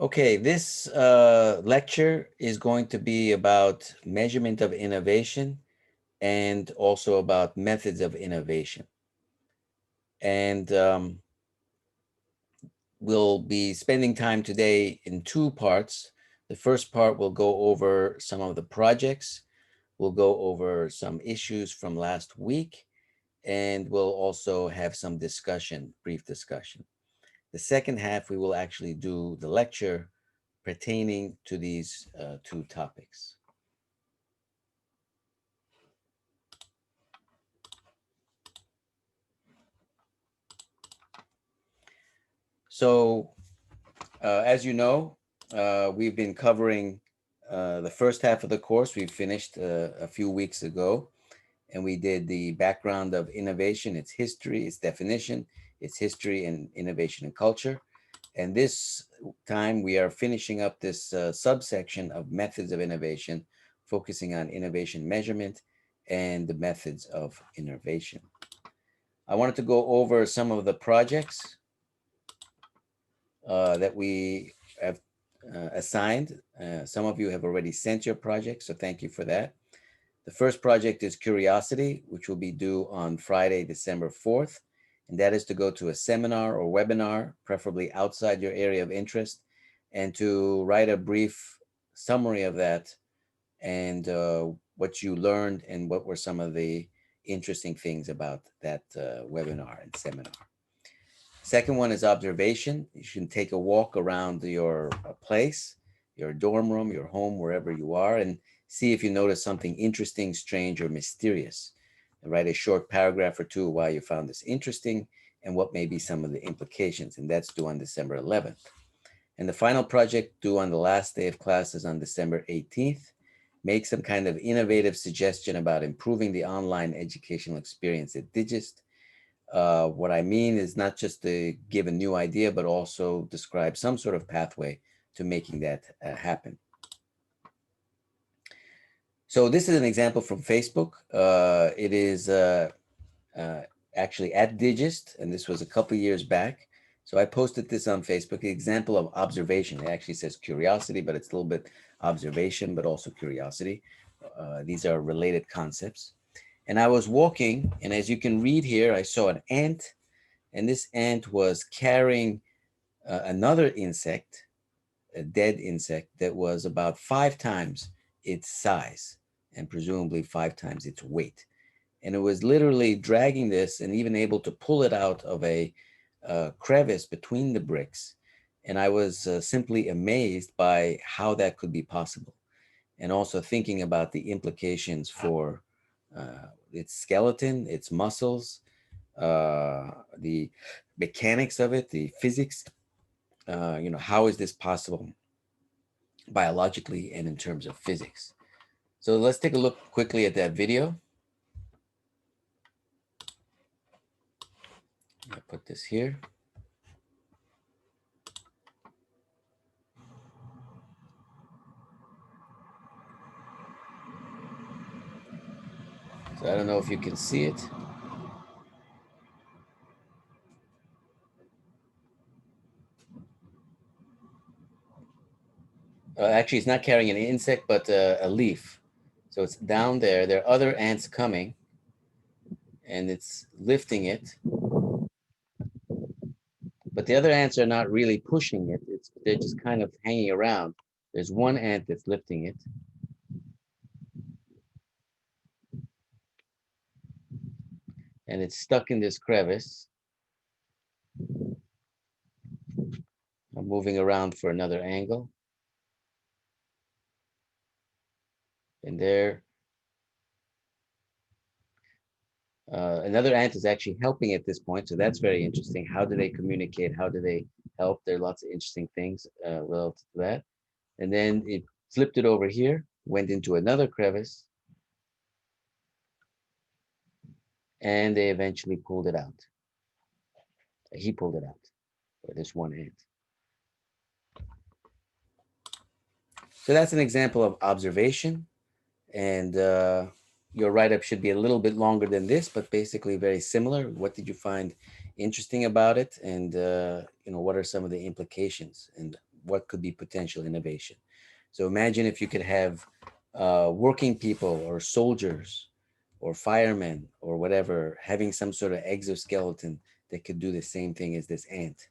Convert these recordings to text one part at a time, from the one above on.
Okay, this lecture is going to be about measurement of innovation and also about methods of innovation. And we'll be spending time today in two parts. The first part will go over some of the projects. We'll go over some issues from last week, and we'll also have some discussion, brief discussion. The second half, we will actually do the lecture pertaining to these two topics. So, as you know, we've been covering the first half of the course. We finished a few weeks ago, and we did the background of innovation, its history, its definition, its history and innovation and culture. And this time we are finishing up this subsection of methods of innovation, focusing on innovation measurement and the methods of innovation. I wanted to go over some of the projects that we have assigned. Some of you have already sent your projects, so thank you for that. The first project is Curiosity, which will be due on Friday, December 4th. And that is to go to a seminar or webinar, preferably outside your area of interest, and to write a brief summary of that and what you learned and what were some of the interesting things about that webinar and seminar. Second one is observation. You should take a walk around your place, your dorm room, your home, wherever you are, and see if you notice something interesting, strange, or mysterious. And write a short paragraph or two why you found this interesting and what may be some of the implications. And that's due on December 11th. And the final project due on the last day of classes on December 18th. Make some kind of innovative suggestion about improving the online educational experience at DGIST. What I mean is not just to give a new idea, but also describe some sort of pathway to making that happen. So this is an example from Facebook. It is actually at Digist, and this was a couple years back. So I posted this on Facebook, an example of observation. It actually says curiosity, but it's a little bit observation, but also curiosity. These are related concepts. And I was walking, and as you can read here, I saw an ant, and this ant was carrying another insect, a dead insect that was about 5 times its size and presumably 5 times its weight. And it was literally dragging this and even able to pull it out of a crevice between the bricks. And I was simply amazed by how that could be possible. And also thinking about the implications for its skeleton, its muscles, the mechanics of it, the physics. How is this possible biologically and in terms of physics? So let's take a look quickly at that video. I'll put this here. So I don't know if you can see it. Actually, it's not carrying an insect, but a leaf. So it's down there. There are other ants coming, and it's lifting it. But the other ants are not really pushing it. They're just kind of hanging around. There's one ant that's lifting it. And it's stuck in this crevice. I'm moving around for another angle. And there, another ant is actually helping at this point. So that's very interesting. How do they communicate? How do they help? There are lots of interesting things relative to that. And then it flipped it over here, went into another crevice, and they eventually pulled it out. He pulled it out, or this one ant. So that's an example of observation. And your write-up should be a little bit longer than this, but basically very similar. What did you find interesting about it? And what are some of the implications? And what could be potential innovation. So imagine if you could have working people or soldiers or firemen or whatever having some sort of exoskeleton that could do the same thing as this ant,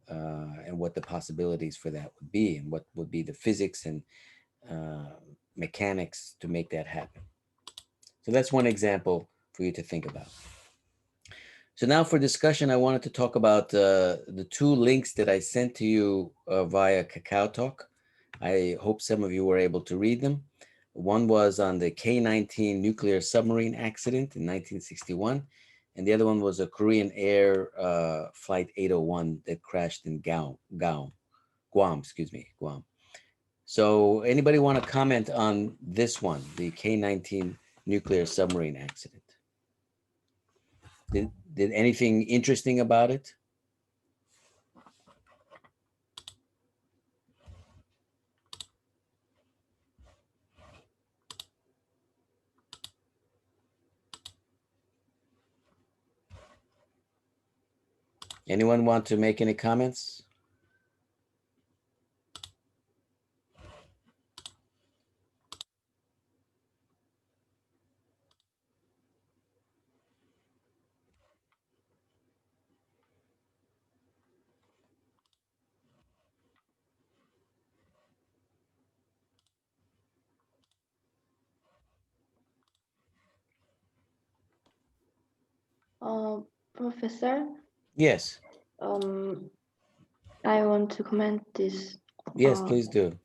and what the possibilities for that would be, and what would be the physics and uh, mechanics to make that happen. So that's one example for you to think about. So now for discussion, I wanted to talk about the two links that I sent to you via Kakao Talk. I hope some of you were able to read them. One was on the K-19 nuclear submarine accident in 1961, and the other one was a Korean Air Flight 801 that crashed in Guam, Guam. So anybody want to comment on this one, the K-19 nuclear submarine accident? Did anything interesting about it? Anyone want to make any comments? Professor, Yes. I want to comment this. Yes, please do.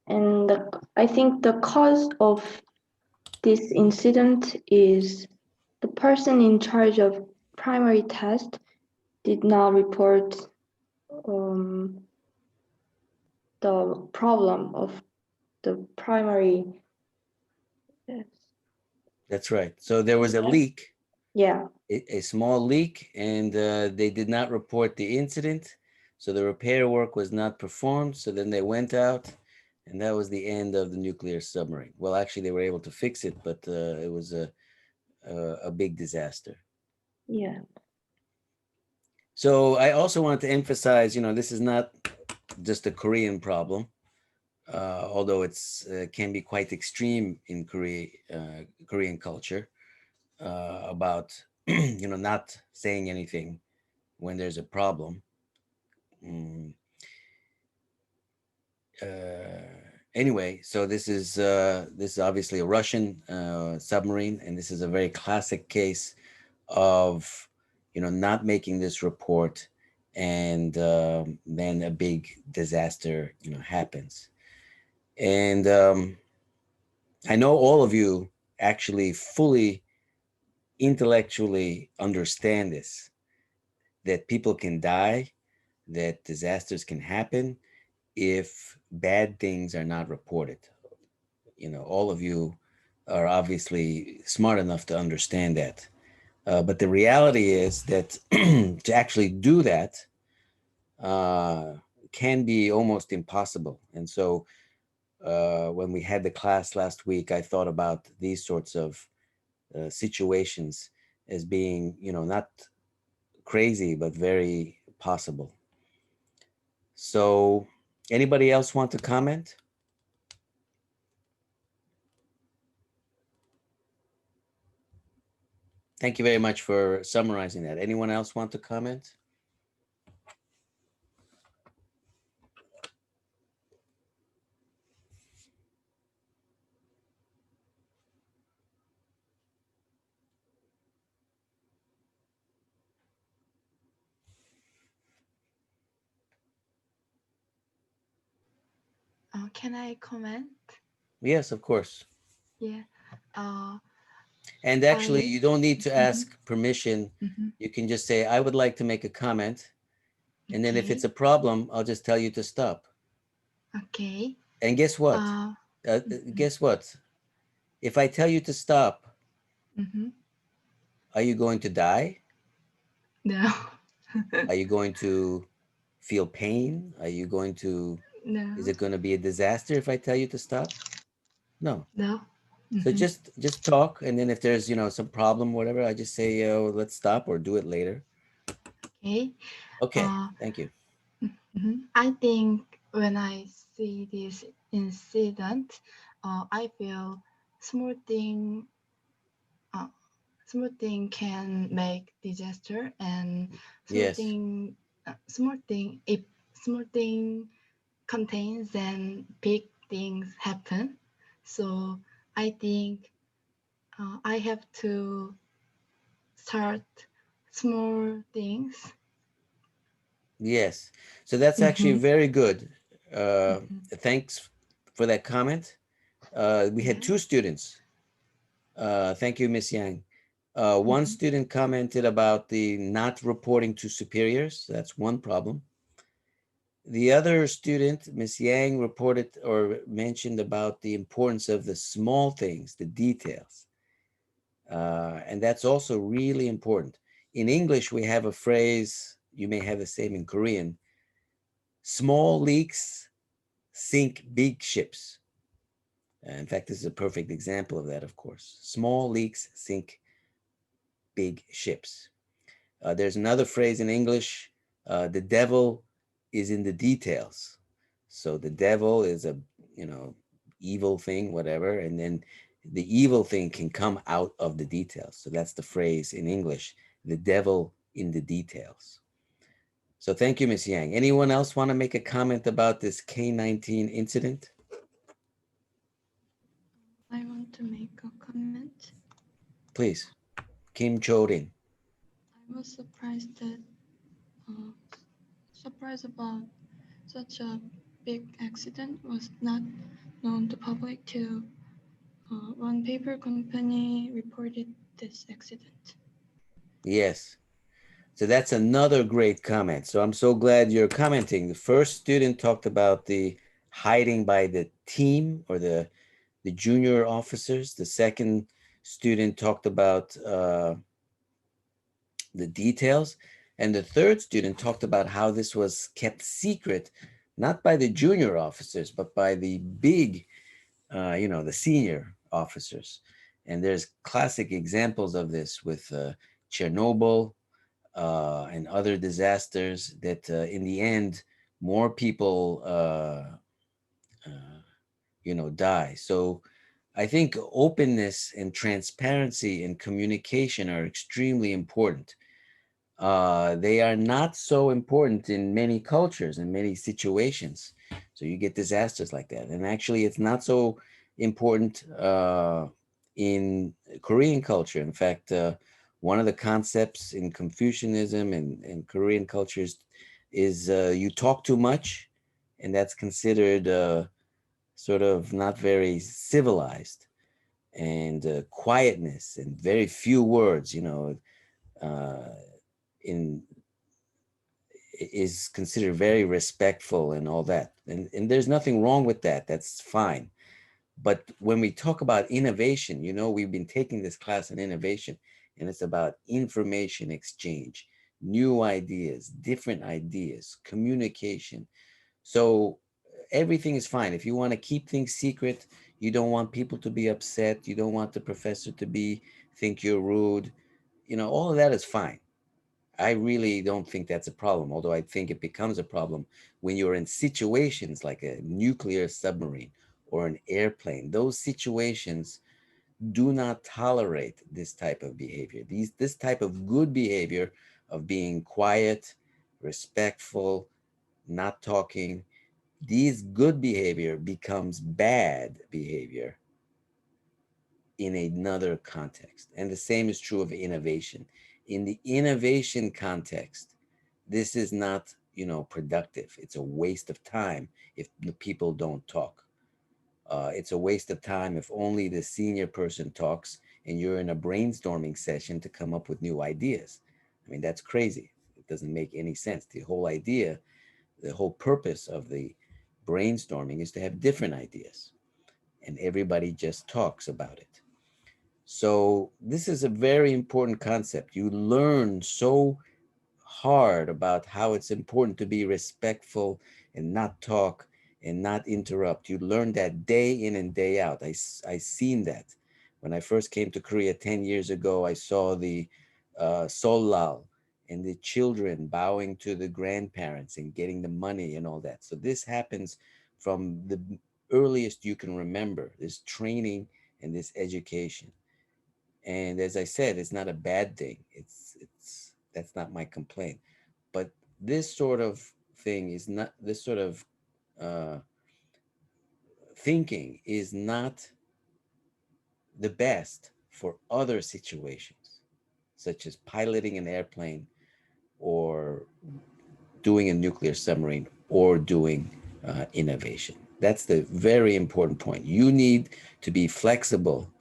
And I think the cause of this incident is the person in charge of primary test did not report the problem of the primary. Yes. That's right. So there was a leak, Yeah. a small leak, and they did not report the incident. So the repair work was not performed. So then they went out, and that was the end of the nuclear submarine. Well, actually, they were able to fix it, but it was a big disaster. Yeah. So I also wanted to emphasize, this is not just a Korean problem, although it's can be quite extreme in Korean culture, about not saying anything when there's a problem. Mm, anyway, so this is obviously a Russian submarine, and this is a very classic case of not making this report, and then a big disaster happens. And I know all of you actually fully intellectually understand this, that people can die, that disasters can happen if bad things are not reported. All of you are obviously smart enough to understand that. But the reality is that to actually do that uh, can be almost impossible. And so when we had the class last week, I thought about these sorts of situations as being, not crazy, but very possible. So, anybody else want to comment? Thank you very much for summarizing that. Anyone else want to comment? Can I comment? Yes, of course. Yeah. And actually, you don't need to Mhm. ask permission. Mhm. You can just say, I would like to make a comment. And then if Okay. it's a problem, I'll just tell you to stop. Okay. And guess what? Guess what? If I tell you to stop, Mhm. are you going to die? No. Are you going to feel pain? Are you going to, No. is it going to be a disaster if I tell you to stop? No. No. So Mhm. just talk, and then if there's some problem, whatever, I just say, let's stop or do it later. Okay. Okay, thank you. I think when I see this incident, I feel small thing, uh, small thing can make disaster, and small Yes. thing, small thing, if small thing contains, then big things happen. So I think I have to start small things. Yes. So that's actually Mm-hmm. very good. Mm-hmm. Thanks for that comment. We had Yeah. two students. Thank you, Miss Yang. One Mm-hmm. student commented about the not reporting to superiors. That's one problem. The other student, Miss Yang, reported or mentioned about the importance of the small things, the details. And that's also really important. In English, we have a phrase, you may have the same in Korean, small leaks sink big ships. In fact, this is a perfect example of that, of course. Small leaks sink big ships. There's another phrase in English, the devil is in the details. So the devil is a, you know, evil thing, whatever, and then the evil thing can come out of the details. So that's the phrase in English, the devil in the details. So thank you, Miss Yang. Anyone else want to make a comment about this K-19 incident? I want to make a comment. Please, Kim Chorin. I was uh, surprised about such a big accident was not known to public till one paper company reported this accident. Yes. So that's another great comment. So I'm so glad you're commenting. The first student talked about the hiding by the team or the junior officers. The second student talked about the details. And the third student talked about how this was kept secret, not by the junior officers, but by the big, the senior officers. And there's classic examples of this with Chernobyl, and other disasters that in the end more people die. So I think openness and transparency and communication are extremely important. They are not so important in many cultures and many situations. So you get disasters like that. And actually, it's not so important in Korean culture. In fact, one of the concepts in Confucianism and Korean cultures is you talk too much, and that's considered sort of not very civilized. And quietness and very few words, uh, in is considered very respectful and all that. And there's nothing wrong with that. That's fine. But when we talk about innovation, we've been taking this class on innovation, and it's about information exchange, new ideas, communication. So everything is fine. If you want to keep things secret, you don't want people to be upset, you don't want the professor to think you're rude, all of that is fine. I really don't think that's a problem, although I think it becomes a problem when you're in situations like a nuclear submarine or an airplane. Those situations do not tolerate this type of behavior. This type of good behavior of being quiet, respectful, not talking, these good behavior becomes bad behavior in another context. And the same is true of innovation. In the innovation context, this is not, productive. It's a waste of time if the people don't talk. It's a waste of time if only the senior person talks and you're in a brainstorming session to come up with new ideas. I mean, that's crazy. It doesn't make any sense. The whole purpose of the brainstorming is to have different ideas, and everybody just talks about it. So this is a very important concept. You learn so hard about how it's important to be respectful and not talk and not interrupt. You learn that day in and day out. I seen that. When I first came to Korea 10 years ago, I saw the Solal, and the children bowing to the grandparents and getting the money and all that. So this happens from the earliest you can remember, this training and this education. And as I said, it's not a bad thing. It's that's not my complaint. But this sort of thing is not, this sort of uh, thinking is not the best for other situations, such as piloting an airplane or doing a nuclear submarine or doing innovation. That's the very important point. You need to be flexible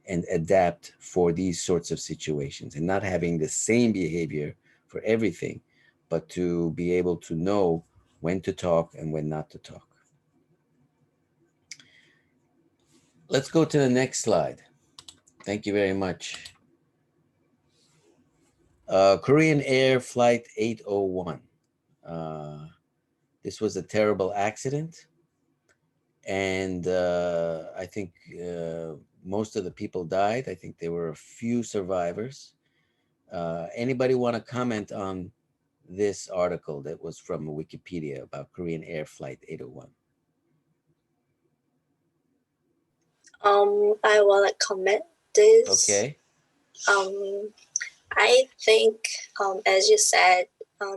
and adapt for these sorts of situations and not having the same behavior for everything, but to be able to know when to talk and when not to talk. Let's go to the next slide. Thank you very much. Korean Air Flight 801. This was a terrible accident, and I think most of the people died. I think there were a few survivors. Anybody want to comment on this article that was from Wikipedia about Korean Air Flight 801? I want to comment this. Okay. I think, as you said,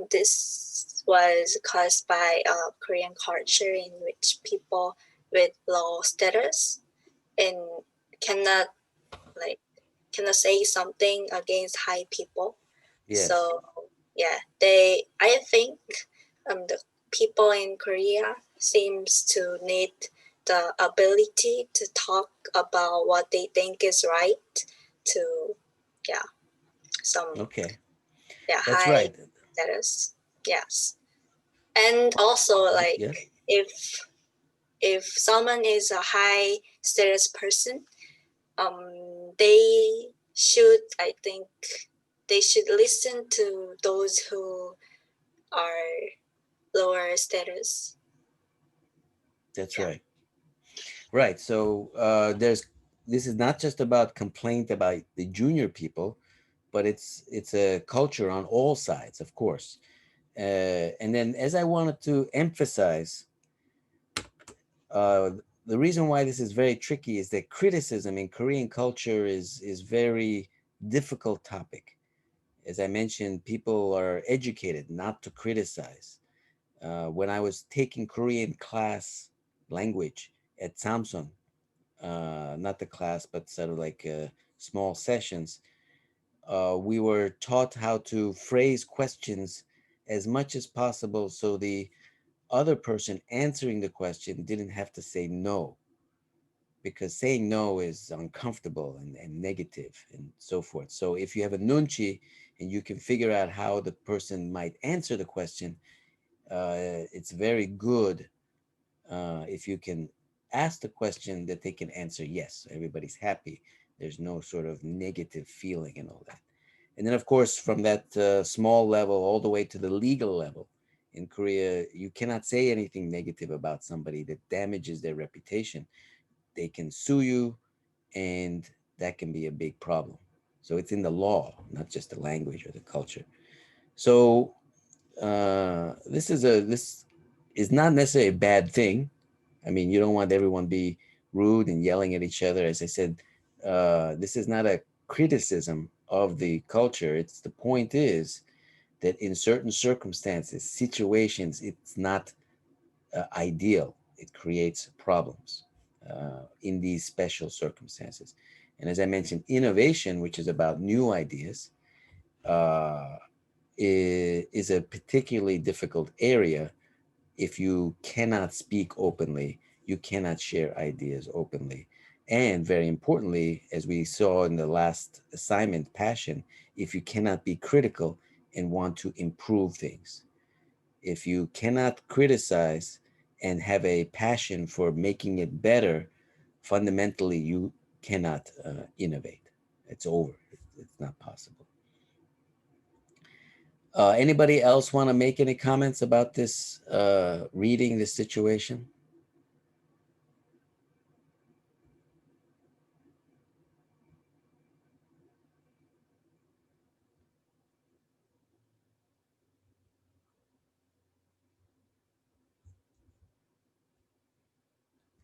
this was caused by Korean culture in which people with low status and cannot like cannot say something against high people. Yes. So yeah, I think the people in Korea seems to need the ability to talk about what they think is right to some Okay. That's That's high right. status. Yes. And also like Yes. if someone is a high status person, they should, I think they should listen to those who are lower status. That's Yeah. right. Right. So this is not just about complaint about the junior people, but it's a culture on all sides, of course. And then, as I wanted to emphasize, the reason why this is very tricky is that criticism in Korean culture is very difficult topic. As I mentioned, people are educated not to criticize. When I was taking Korean class language at Samsung, not the class, but sort of like small sessions, we were taught how to phrase questions as much as possible so the other person answering the question didn't have to say no, because saying no is uncomfortable and negative and so forth. So if you have a nunchi and you can figure out how the person might answer the question, it's very good if you can ask the question that they can answer yes. Everybody's happy. There's no sort of negative feeling and all that. And then, of course, from that small level all the way to the legal level in Korea, you cannot say anything negative about somebody that damages their reputation. They can sue you, and that can be a big problem. So it's in the law, not just the language or the culture. So this is not necessarily a bad thing. I mean, you don't want everyone to be rude and yelling at each other. As I said, this is not a criticism of the culture. It's the point is that in certain circumstances, situations, it's not ideal. It creates problems in these special circumstances. And as I mentioned, innovation, which is about new ideas, uh, is a particularly difficult area. If you cannot speak openly, you cannot share ideas openly. And very importantly, as we saw in the last assignment, passion, if you cannot be critical and want to improve things, if you cannot criticize and have a passion for making it better, fundamentally, you cannot innovate. It's over. It's not possible. Anybody else want to make any comments about this reading, this situation?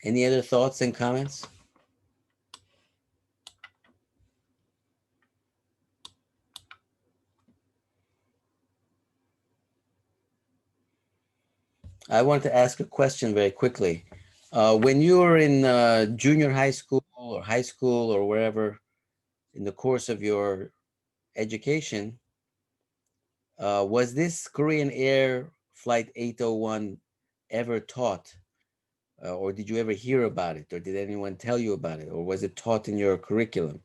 Any other thoughts and comments? I want to ask a question very quickly. When you were in junior high school or high school or wherever in the course of your education, was this Korean Air Flight 801 ever taught? Or did you ever hear about it? Or did anyone tell you about it? Or was it taught in your curriculum?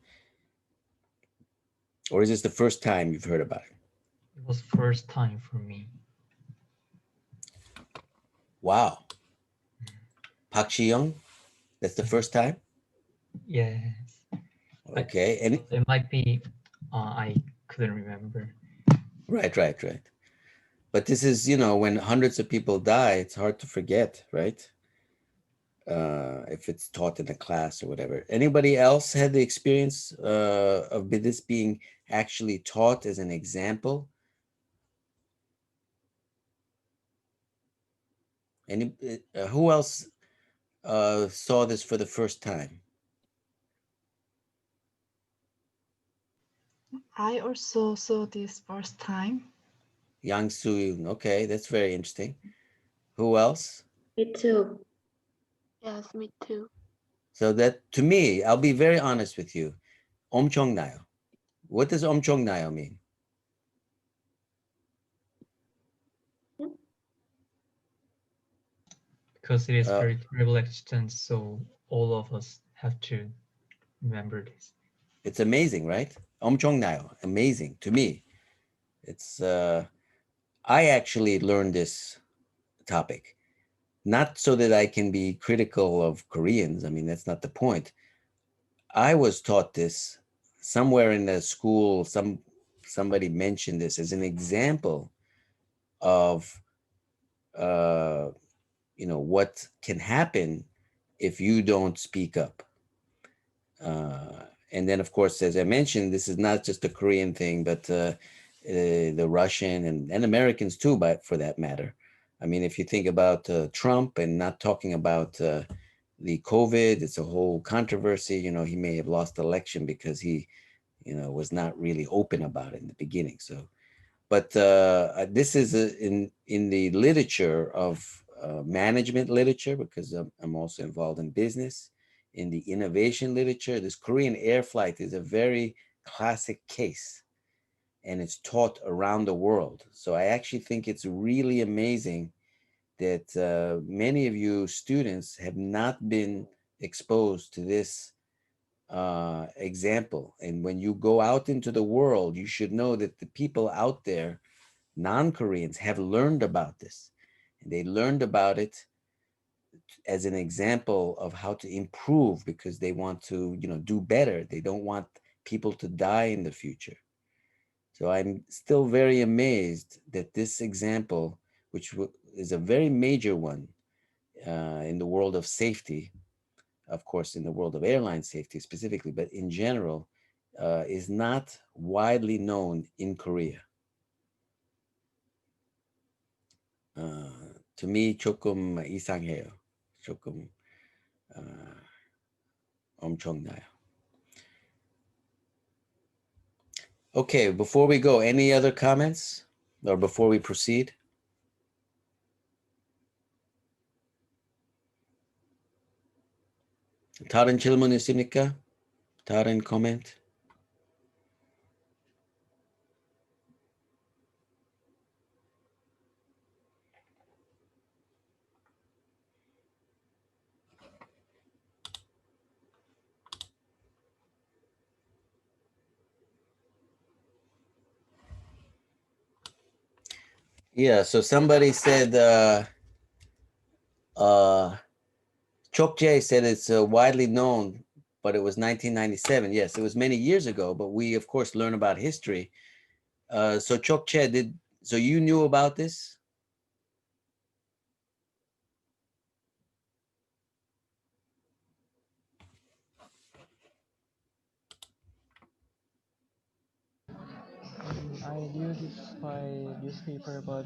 Or is this the first time you've heard about it? It was first time for me. Wow. Park Shi-young, that's the first time? Yes. Okay. And It might be, I couldn't remember. right. But this is, when hundreds of people die, it's hard to forget, right? If it's taught in a class or whatever. Anybody else had the experience of this being actually taught as an example? Who else saw this for the first time? I also saw this first time. Yang Soo-yoon. Okay, that's very interesting. Who else? Me too. Yes, me too. So that, to me, I'll be very honest with you. 엄청나요. What does 엄청나요 mean? Because it is very terrible extent, so all of us have to remember this. It's amazing, right? 엄청나요. Amazing to me. It's I actually learned this topic, not so that I can be critical of Koreans. I mean, that's not the point. I was taught this somewhere in the school. Somebody mentioned this as an example of what can happen if you don't speak up. And then, of course, as I mentioned, this is not just a Korean thing, but the Russian and Americans too, but for that matter. I mean, if you think about Trump and not talking about the COVID, it's a whole controversy. He may have lost the election because he, was not really open about it in the beginning. So, but this is in the literature of management literature, because I'm also involved in business. In the innovation literature, this Korean air flight is a very classic case, and it's taught around the world. So I actually think it's really amazing that many of you students have not been exposed to this example. And when you go out into the world, you should know that the people out there, non-Koreans, have learned about this. And they learned about it as an example of how to improve, because they want to, do better. They don't want people to die in the future. So I'm still very amazed that this example, which is a very major one in the world of safety, of course, in the world of airline safety specifically, but in general, is not widely known in Korea. To me, 조금 이상해요. 조금 엄청나요. Okay, before we go, any other comments or before we proceed? 다른 질문 있습니까? 다른 comment? Yeah, so somebody said, Chokjae said it's widely known, but it was 1997. Yes, it was many years ago, but we, of course, learn about history. So Chokjae, so you knew about this? I knew this by newspaper, but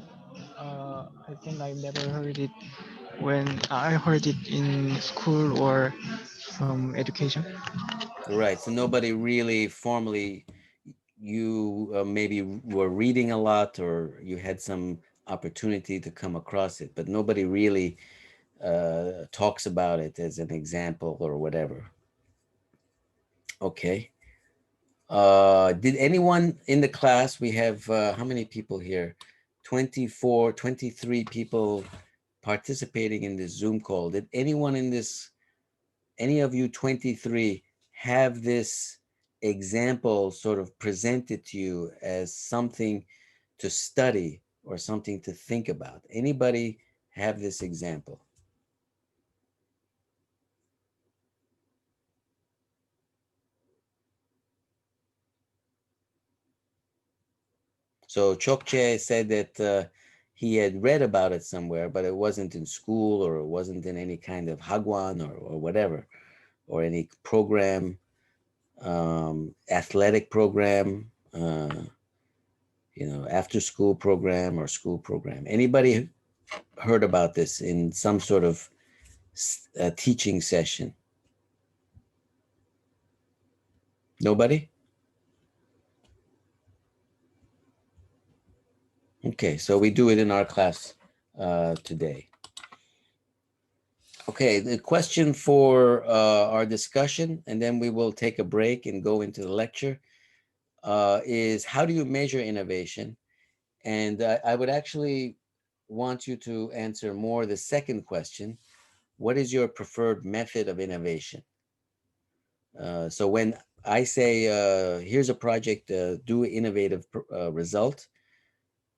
I think I've never heard it when I heard it in school or from education. Right. So nobody really formally, you maybe were reading a lot or you had some opportunity to come across it, but nobody really talks about it as an example or whatever. Okay. Did anyone in the class, we have how many people here? 24, 23 people participating in this Zoom call. Did anyone in this, any of you 23 have this example sort of presented to you as something to study or something to think about? Anybody have this example? So Chokche said that he had read about it somewhere, but it wasn't in school or it wasn't in any kind of hagwan or whatever, or any program, athletic program, after school program or school program. Anybody heard about this in some sort of teaching session? Nobody? Okay, so we do it in our class today. Okay, the question for our discussion, and then we will take a break and go into the lecture, is how do you measure innovation? And I would actually want you to answer more the second question. What is your preferred method of innovation? So when I say, here's a project, do an innovative result,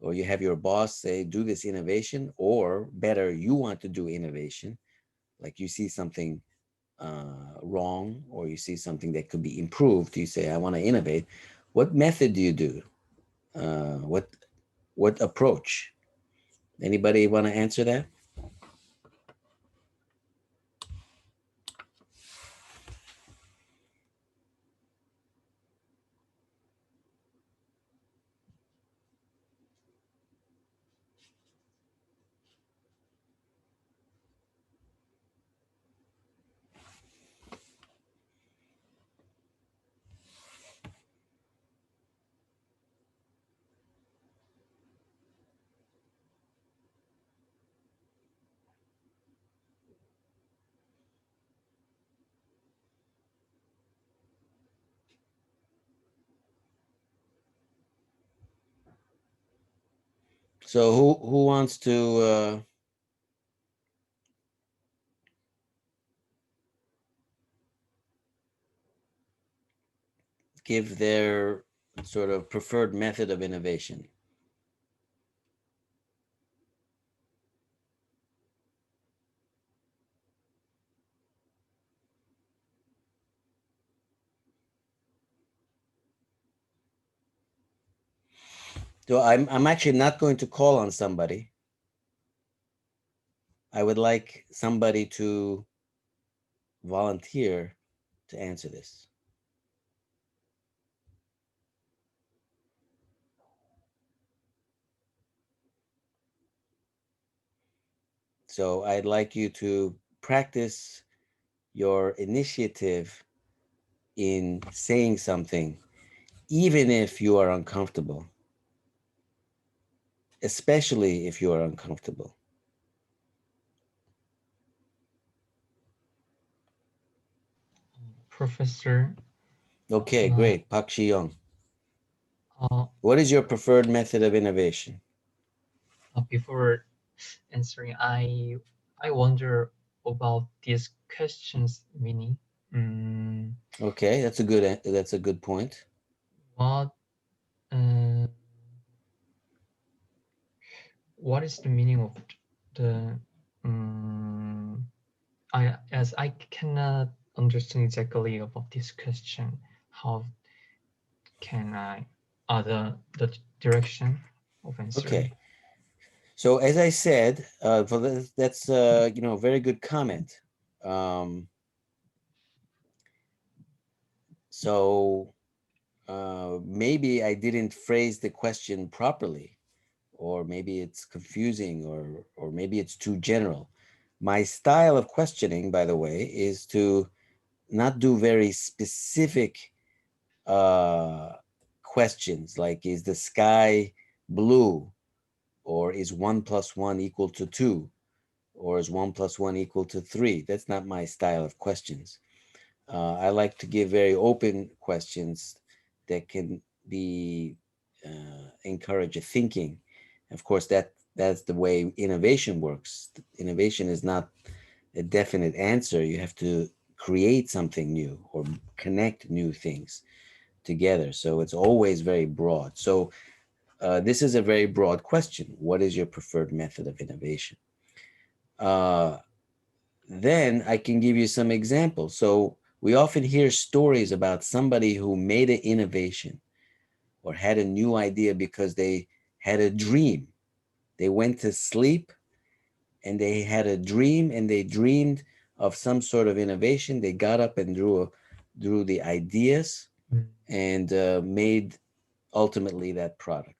or you have your boss say, do this innovation, or better, you want to do innovation, like you see something wrong, or you see something that could be improved, you say, I want to innovate. What method do you do? What approach? Anybody want to answer that? So who wants to give their sort of preferred method of innovation? So I'm actually not going to call on somebody. I would like somebody to volunteer to answer this. So I'd like you to practice your initiative in saying something, even if you are uncomfortable, especially if you are uncomfortable. Professor, Okay, great. Pak Shi-young. uh, What is your preferred method of innovation? before answering, I wonder about these questions meaning. Okay, that's a good point. What uh, what is the meaning of the I cannot understand exactly about this question. How can I the direction of answering? Okay. So as I said, that's a very good comment. So maybe I didn't phrase the question properly, or maybe it's confusing, or maybe it's too general. My style of questioning, by the way, is to not do very specific questions like, is the sky blue? Or is 1 + 1 = 2? Or is 1 + 1 = 3? That's not my style of questions. I like to give very open questions that can be encourage a thinking. Of course, that's the way innovation works. Innovation is not a definite answer. You have to create something new or connect new things together. So it's always very broad. So this is a very broad question. What is your preferred method of innovation? Then I can give you some examples. So we often hear stories about somebody who made an innovation or had a new idea because they had a dream. They went to sleep and they had a dream and they dreamed of some sort of innovation. They got up and drew the ideas and made ultimately that product.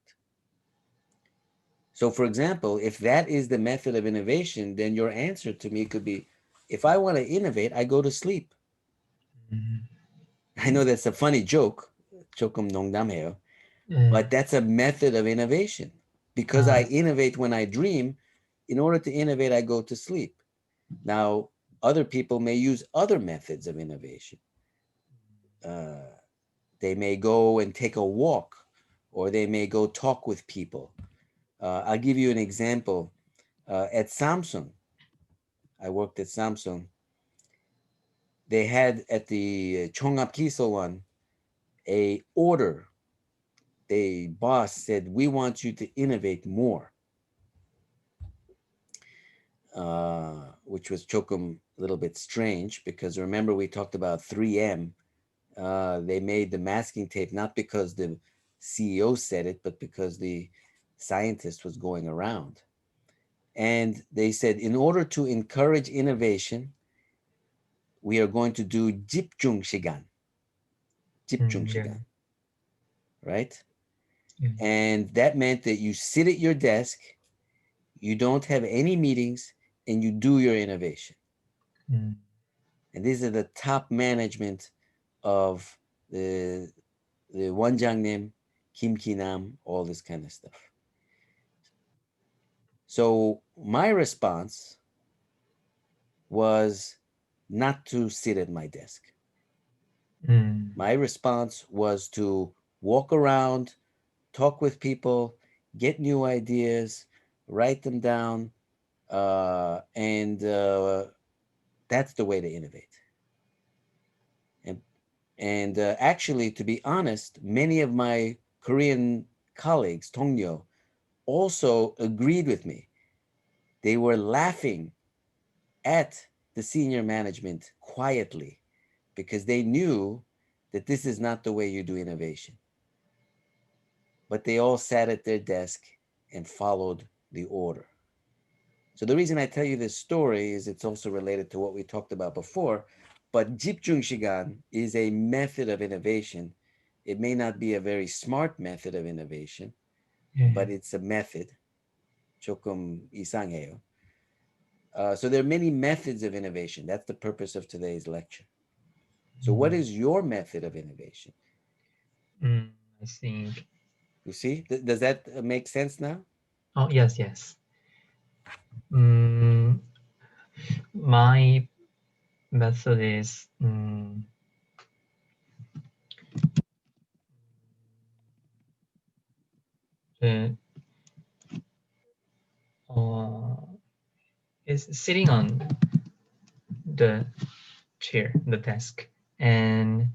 So for example, if that is the method of innovation, then your answer to me could be, if I want to innovate, I go to sleep. I know that's a funny joke, 조금 농담해요, but that's a method of innovation. Because I innovate when I dream, in order to innovate, I go to sleep. Now, other people may use other methods of innovation. They may go and take a walk, or they may go talk with people. I'll give you an example. At Samsung, I worked at Samsung. They had at the Chongap Kisowan a order. The boss said, "We want you to innovate more," which was Chokum a little bit strange because remember we talked about 3M. They made the masking tape not because the CEO said it, but because the scientist was going around. And they said, in order to encourage innovation, we are going to do 집중 시간. 집중 시간, right? And that meant that you sit at your desk, you don't have any meetings, and you do your innovation. And these are the top management of the 원장님, Kim Ki-nam, all this kind of stuff. So my response was not to sit at my desk. My response was to walk around, talk with people, get new ideas, write them down, and that's the way to innovate. And actually, to be honest, many of my Korean colleagues, 동료, also agreed with me. They were laughing at the senior management quietly because they knew that this is not the way you do innovation. But they all sat at their desk and followed the order. So the reason I tell you this story is it's also related to what we talked about before, but 집중 시간 is a method of innovation. It may not be a very smart method of innovation, but it's a method. 조금 이상해요. So there are many methods of innovation. That's the purpose of today's lecture. So what is your method of innovation? I think. You see, does that make sense now? Oh, yes. My method is is sitting on the chair, the desk, and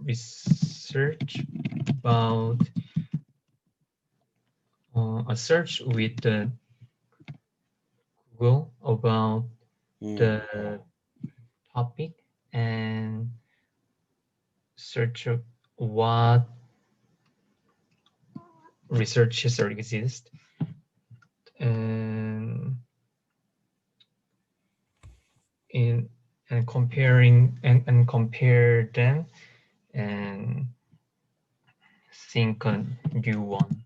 research about a search with the Google about the topic and search what researches exist and comparing and compare them and think a new one.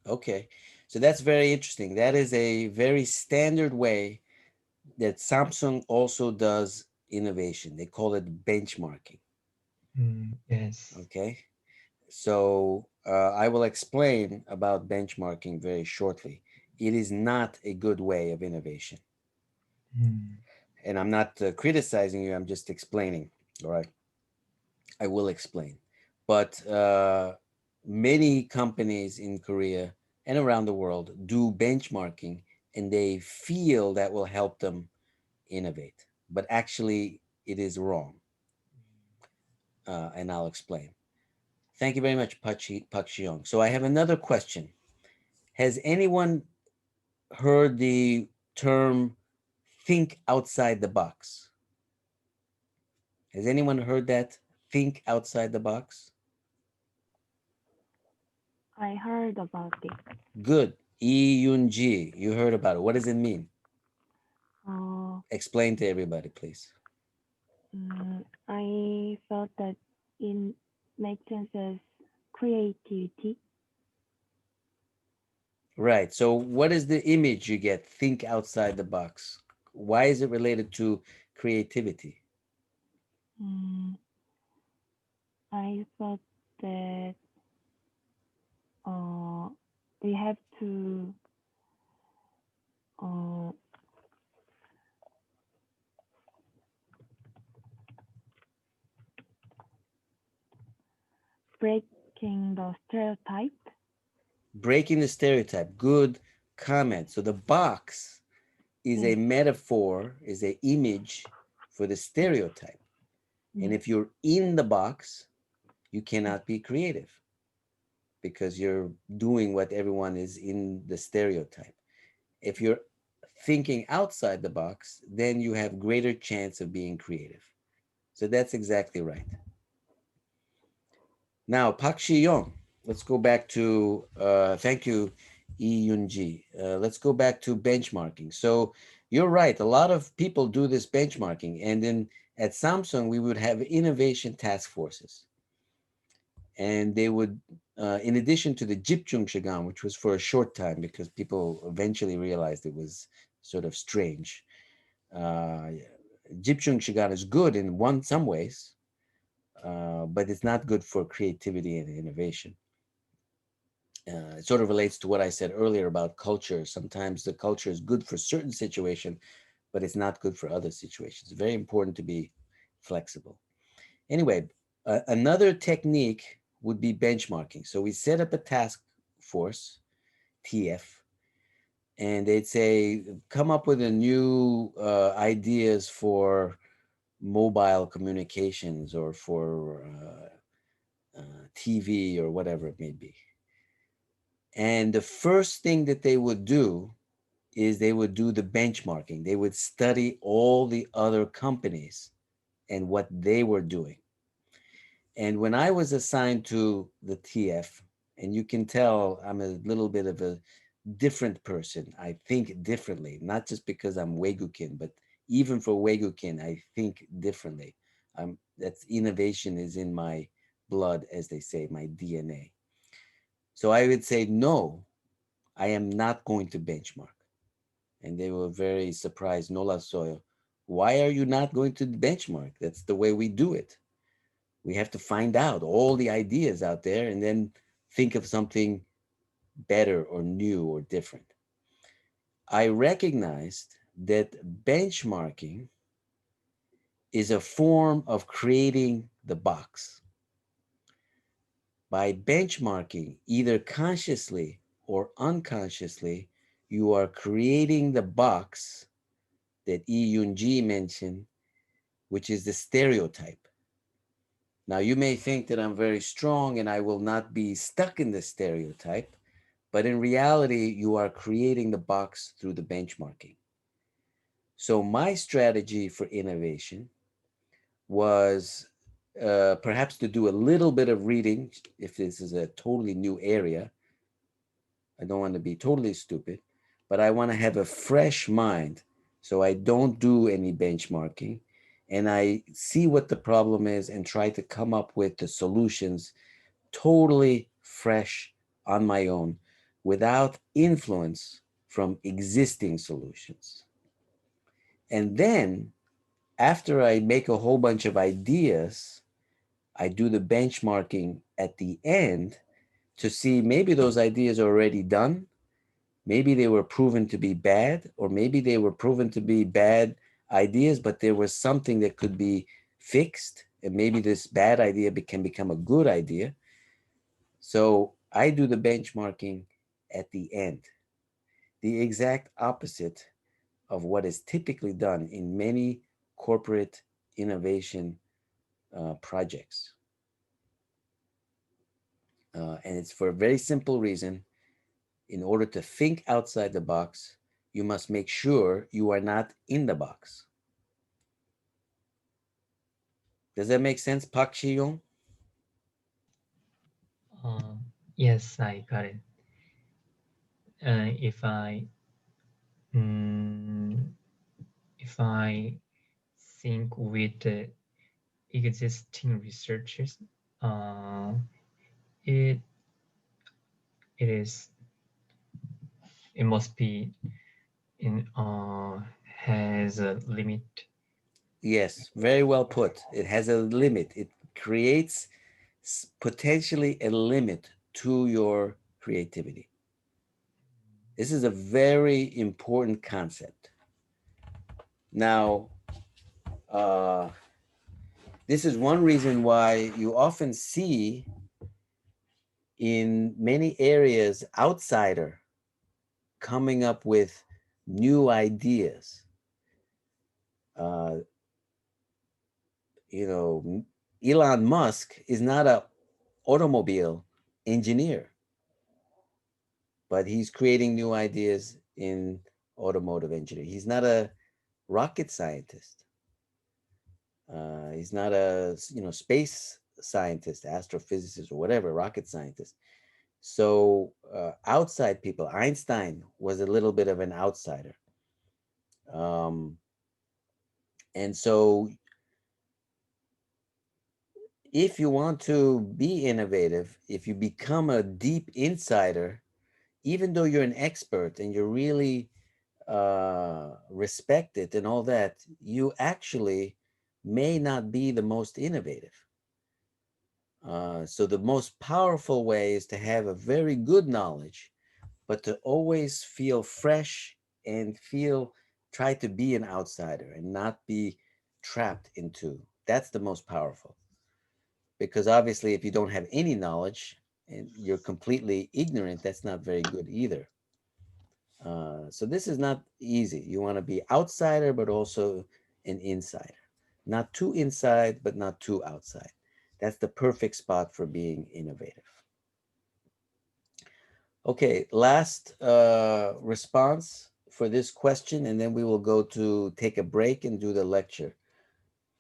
Okay, So that's very interesting. That is a very standard way that Samsung also does innovation. They call it benchmarking. Yes. Okay. So I will explain about benchmarking very shortly. It is not a good way of innovation. And I'm not criticizing you, I'm just explaining. All right. I will explain. But many companies in Korea and around the world do benchmarking, and they feel that will help them innovate. But actually, it is wrong. And I'll explain. Thank you very much, Pak Shiong. So I have another question. Has anyone heard the term think outside the box? Has anyone heard that? Think outside the box? I heard about it. Good. Ji, you heard about it. What does it mean? Uh, Explain to everybody, please. I felt that it makes sense as creativity. Right. So what is the image you get? Think outside the box. Why is it related to creativity? I thought that we have to breaking the stereotype. Breaking the stereotype. Good comment. So the box is a metaphor, is an image for the stereotype. And if you're in the box, you cannot be creative because you're doing what everyone is in the stereotype. If you're thinking outside the box, then you have greater chance of being creative. So that's exactly right. Now, Pak Shi-young, let's go back to, thank you, Ji. Let's go back to benchmarking. So you're right, a lot of people do this benchmarking. And then at Samsung, we would have innovation task forces. And they would, in addition to the Jipjung Shigan, which was for a short time because people eventually realized it was sort of strange. Jipjung Shigan is good in some ways, but it's not good for creativity and innovation. It sort of relates to what I said earlier about culture. Sometimes the culture is good for certain situation, but it's not good for other situations. It's very important to be flexible. Anyway, another technique would be benchmarking. So we set up a task force, TF, and they'd say, come up with a new ideas for mobile communications or for TV or whatever it may be. And the first thing that they would do is they would do the benchmarking. They would study all the other companies and what they were doing. And when I was assigned to the TF, and you can tell I'm a little bit of a different person. I think differently, not just because I'm Weigukin, but even for Weigukin, I think differently. That's innovation is in my blood, as they say, my DNA. So I would say, no, I am not going to benchmark. And they were very surprised. Nola Soyo, why are you not going to benchmark? That's the way we do it. We have to find out all the ideas out there and then think of something better or new or different. I recognized that benchmarking is a form of creating the box. By benchmarking, either consciously or unconsciously, you are creating the box that Ji mentioned, which is the stereotype. Now, you may think that I'm very strong and I will not be stuck in the stereotype, but in reality, you are creating the box through the benchmarking. So my strategy for innovation was perhaps to do a little bit of reading if this is a totally new area. I don't want to be totally stupid, but I want to have a fresh mind. So I don't do any benchmarking and I see what the problem is and try to come up with the solutions totally fresh on my own without influence from existing solutions. And then after I make a whole bunch of ideas, I do the benchmarking at the end to see maybe those ideas are already done. Maybe they were proven to be bad, or maybe they were proven to be bad ideas, but there was something that could be fixed. And maybe this bad idea can become a good idea. So I do the benchmarking at the end, the exact opposite of what is typically done in many corporate innovation projects. And it's for a very simple reason. In order to think outside the box, you must make sure you are not in the box. Does that make sense, Park Chi-young? Yes, I got it. If I if I think with the existing researches, it it is it must be in has a limit. Yes, very well put. It has a limit. It creates potentially a limit to your creativity. This is a very important concept. Now, this is one reason why you often see in many areas outsider coming up with new ideas. You know, Elon Musk is not an automobile engineer, but he's creating new ideas in automotive engineering. He's not a rocket scientist. He's not a space scientist, astrophysicist, or whatever, rocket scientist. So outside people, Einstein was a little bit of an outsider. And so if you want to be innovative, if you become a deep insider, even though you're an expert and you're really respected and all that, you actually may not be the most innovative. So the most powerful way is to have a very good knowledge, but to always feel fresh and try to be an outsider and not be trapped into. That's the most powerful. Because obviously, if you don't have any knowledge and you're completely ignorant, that's not very good either. So this is not easy. You want to be outsider, but also an insider. Not too inside, but not too outside. That's the perfect spot for being innovative. Okay, last response for this question, and then we will go to take a break and do the lecture.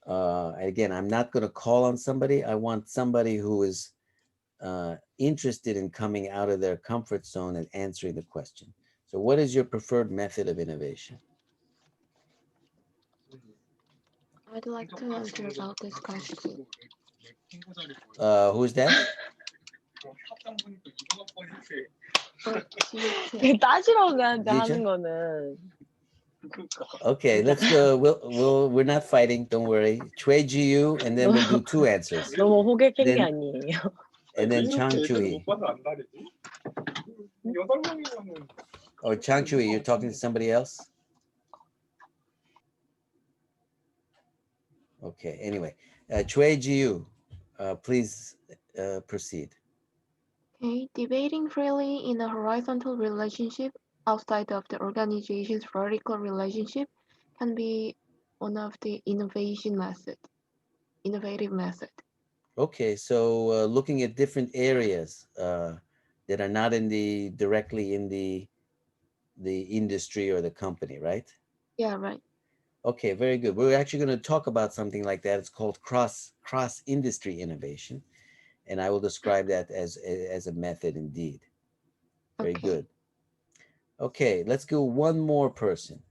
Again, I'm not going to call on somebody. I want somebody who is interested in coming out of their comfort zone and answering the question. So what is your preferred method of innovation? I'd like to answer about this question. Who's that? 되게 따지러 하는 Ji-chun? 거는. Okay, let's go. We're not fighting. Don't worry. Choi Ji-yu, and then we'll do two answers. 너무 호객행위 Then- 아니에요. And then Chang Chui. Or Chang Chui, you're talking to somebody else? Okay, anyway. Choi Ji-yu, please proceed. Okay, debating freely in a horizontal relationship outside of the organization's vertical relationship can be one of the innovative method. Okay, so looking at different areas that are not directly in the industry or the company, right? Yeah, right. Okay, very good. We're actually going to talk about something like that. It's called cross industry innovation, and I will describe that as a method indeed. Very Okay. good. Okay, let's go one more person.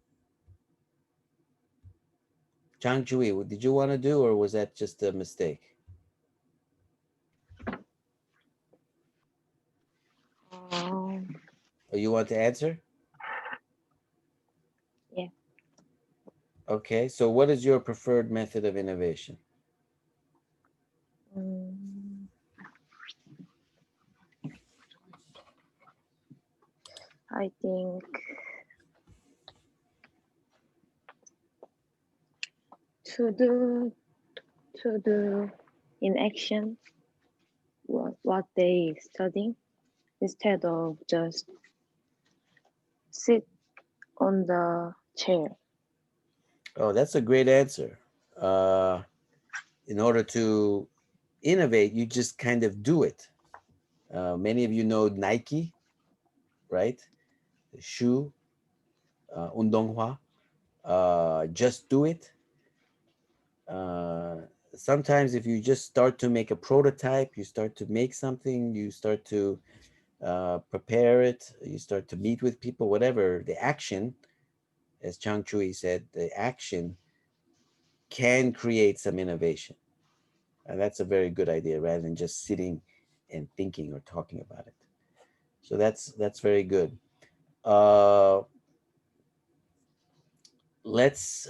Chang Chui, did you want to do, or was that just a mistake? Or you want to answer? Yeah. Okay, so what is your preferred method of innovation? Mm, I think to do in action what they studying instead of just sit on the chair. Oh, that's a great answer. In order to innovate, you just kind of do it. Many of you know Nike, right? The shoe, 운동화, just do it. Sometimes if you just start to make a prototype, you start to make something, you start to prepare it, you start to meet with people, whatever, the action, as Chang Chui said, the action can create some innovation. And that's a very good idea rather than just sitting and thinking or talking about it. So that's very good. Let's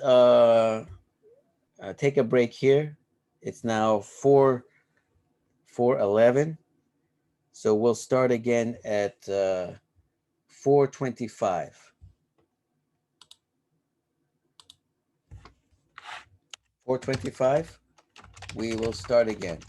take a break here. It's now 4:11. So we'll start again at 4:25. 4:25, we will start again.